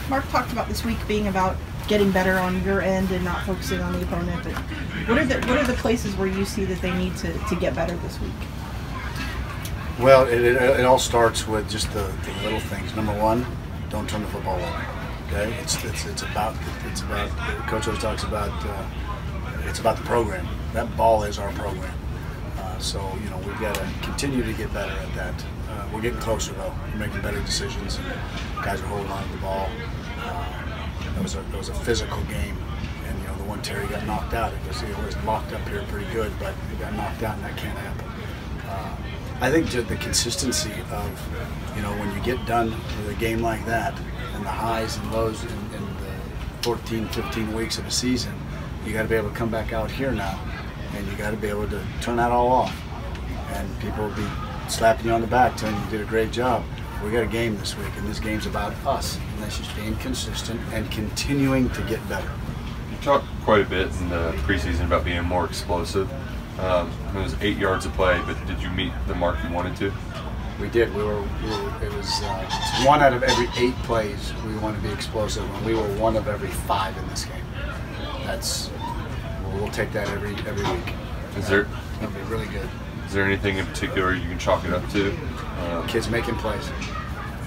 Mark talked about this week being about getting better on your end and not focusing on the opponent. But what are the places where you see that they need to get better this week? Well, it all starts with just the little things. Number one, don't turn the football over. Okay, it's about Coach always talks about it's about the program. That ball is our program. So we've got to continue to get better at that. We're getting closer though. We're making better decisions, and guys are holding on to the ball. It was a physical game, and the one Terry got knocked out. It was locked up here pretty good, but he got knocked out, and that can't happen. I think just the consistency of when you get done with a game like that, and the highs and lows in the 14, 15 weeks of a season, you got to be able to come back out here now, and you got to be able to turn that all off, and people will be slapping you on the back, telling you did a great job. We got a game this week, and this game's about us, and that's just being consistent and continuing to get better. You talked quite a bit in the preseason about being more explosive. It was 8 yards of play, but did you meet the mark you wanted to? We did. It was 1 out of every 8 plays we want to be explosive, and we were 1 of every 5 in this game. We'll take that every week. That'll be really good. Is there anything in particular you can chalk it up to? Kids making plays.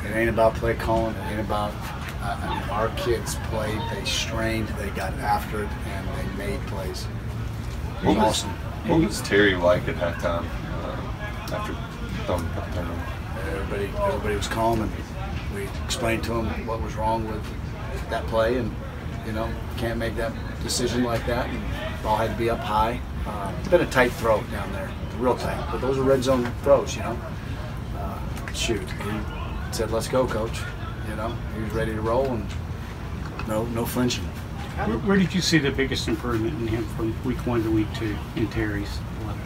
It ain't about play calling. It ain't about. Our kids played. They strained. They got after it, and they made plays. It was awesome. What was Terry like at halftime after throwing a couple turnovers? Everybody was calm, and we explained to them what was wrong with that play, and can't make that decision like that, and ball had to be up high. It's been a tight throw down there, real tight, but those are red zone throws, Shoot, he said, "Let's go, coach." He was ready to roll, and no flinching. Where did you see the biggest improvement in him from week 1 to week 2 in Terry's level?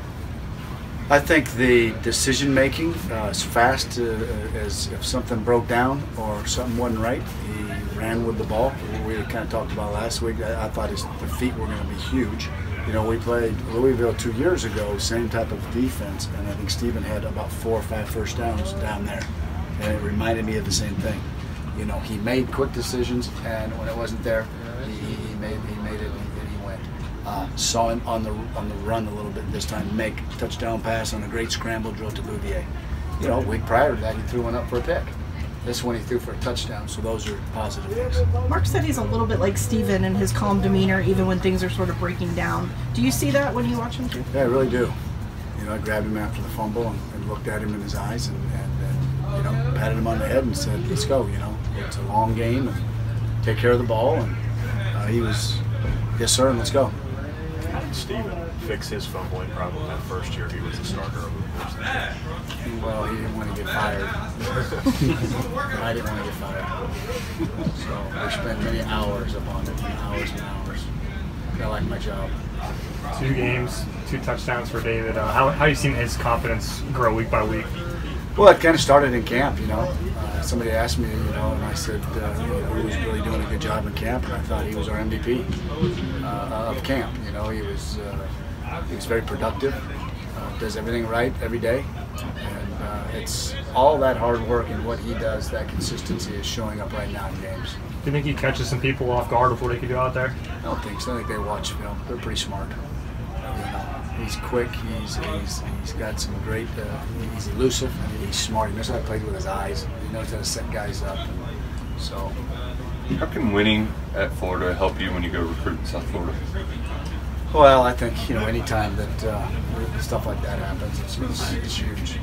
I think the decision making as fast as if something broke down or something wasn't right, he ran with the ball. We kind of talked about last week. I thought the feet were going to be huge. We played Louisville 2 years ago, same type of defense, and I think Stephen had about 4 or 5 first downs down there, and it reminded me of the same thing. He made quick decisions, and when it wasn't there, he made it, and he went. Saw him on the run a little bit this time, make a touchdown pass on a great scramble drill to Bouvier. A week prior to that, he threw one up for a pick. This one he threw for a touchdown, so those are positive things. Mark said he's a little bit like Steven in his calm demeanor, even when things are sort of breaking down. Do you see that when you watch him too? Yeah, I really do. I grabbed him after the fumble and looked at him in his eyes and patted him on the head and said, "Let's go." It's a long game, and take care of the ball. And he was, "Yes, sir, and let's go." How did Steven fix his fumbling problem that first year he was a starter over the course of the game? Well, he didn't want to get fired. I didn't want to get fired. So we spent many hours upon it, hours and hours. I like my job. 2 games, 2 touchdowns for David. How are you seeing his confidence grow week by week? Well, it kind of started in camp, Somebody asked me, and I said he was really doing a good job in camp, and I thought he was our MVP of camp. He was very productive, does everything right every day, and it's all that hard work and what he does, that consistency is showing up right now in games. Do you think he catches some people off guard before they can do out there? I don't think so. I think they watch film. They're pretty smart. He's quick. He's got some great. He's elusive. He's smart. He knows how to play with his eyes. He knows how to set guys up. So, how can winning at Florida help you when you go recruit in South Florida? Well, I think anytime that stuff like that happens, it's huge.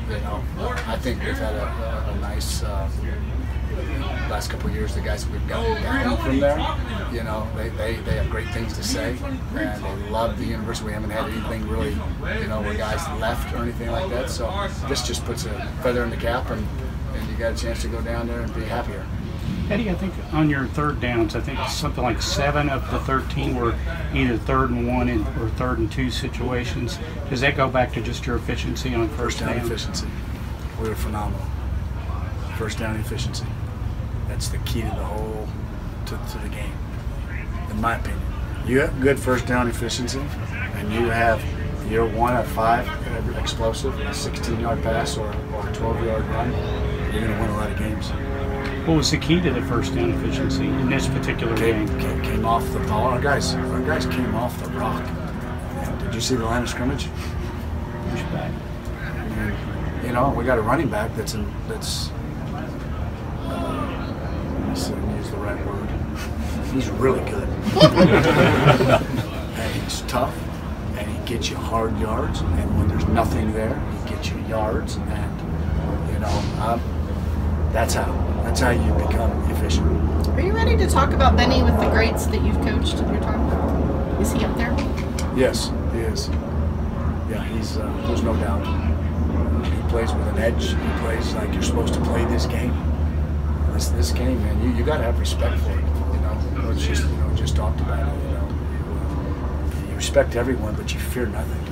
I think we've had a nice. Last couple of years, the guys that we've gotten down from there, they have great things to say, and they love the university. We haven't had anything really, where guys left or anything like that. So this just puts a feather in the cap, and you got a chance to go down there and be happier. Eddie, I think on your third downs, I think something like 7 of the 13 were either 3rd and 1 or 3rd and 2 situations. Does that go back to just your efficiency on first down? Efficiency. We were phenomenal. First down efficiency. That's the key to the game, in my opinion. You have good first down efficiency, and you're 1 of 5 explosive, a 16-yard pass or a 12-yard run, you're going to win a lot of games. What was the key to the first down efficiency in this particular game? Came off the ball. Our guys came off the rock. Did you see the line of scrimmage? Pushback. You know, we got a running back that's let me see, let me use the right word. He's really good. And he's tough, and he gets you hard yards, and when there's nothing there, he gets you yards, and you know, that's how you become efficient. Are you ready to talk about Benny with the greats that you've coached in your time? Is he up there? Yes, he is. Yeah, he's. There's no doubt. He plays with an edge. He plays like you're supposed to play this game. This game, man, you got to have respect for it. You know, it's just just talked about it. You know, you respect everyone, but you fear nothing.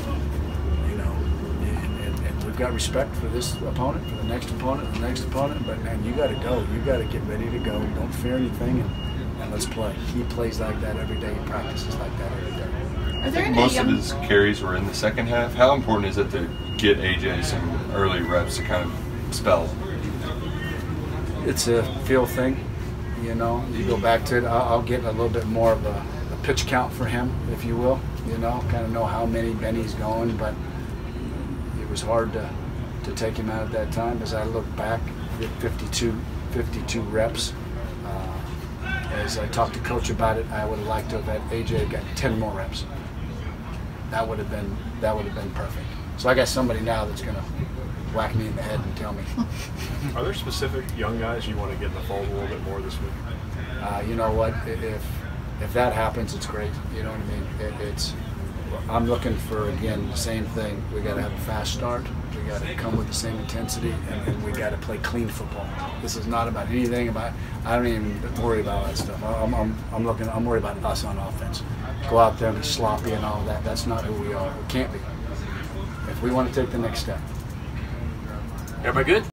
You know, and we've got respect for this opponent, for the next opponent, the next opponent. But man, you got to go. You got to get ready to go. Don't fear anything, and let's play. He plays like that every day. He practices like that every day. Are there any Most of his carries were in the second half. How important is it to get AJ some early reps to kind of spell? It's a feel thing, you know. You go back to it. I'll get a little bit more of a pitch count for him, if you will. You know, kind of know how many Benny's going, but it was hard to take him out at that time. As I look back, 52 reps. As I talked to Coach about it, I would have liked to have had AJ got 10 more reps. That would have been perfect. So I got somebody now that's going to whack me in the head and tell me. Are there specific young guys you want to get in the fold a little bit more this week? You know what? If that happens, it's great. You know what I mean? I'm looking for, again, the same thing. We got to have a fast start. We got to come with the same intensity, and we got to play clean football. This is not about anything about. I don't even worry about that stuff. I'm worried about us on offense. Go out there and be sloppy and all that. That's not who we are. We can't be. If we want to take the next step. Everybody good?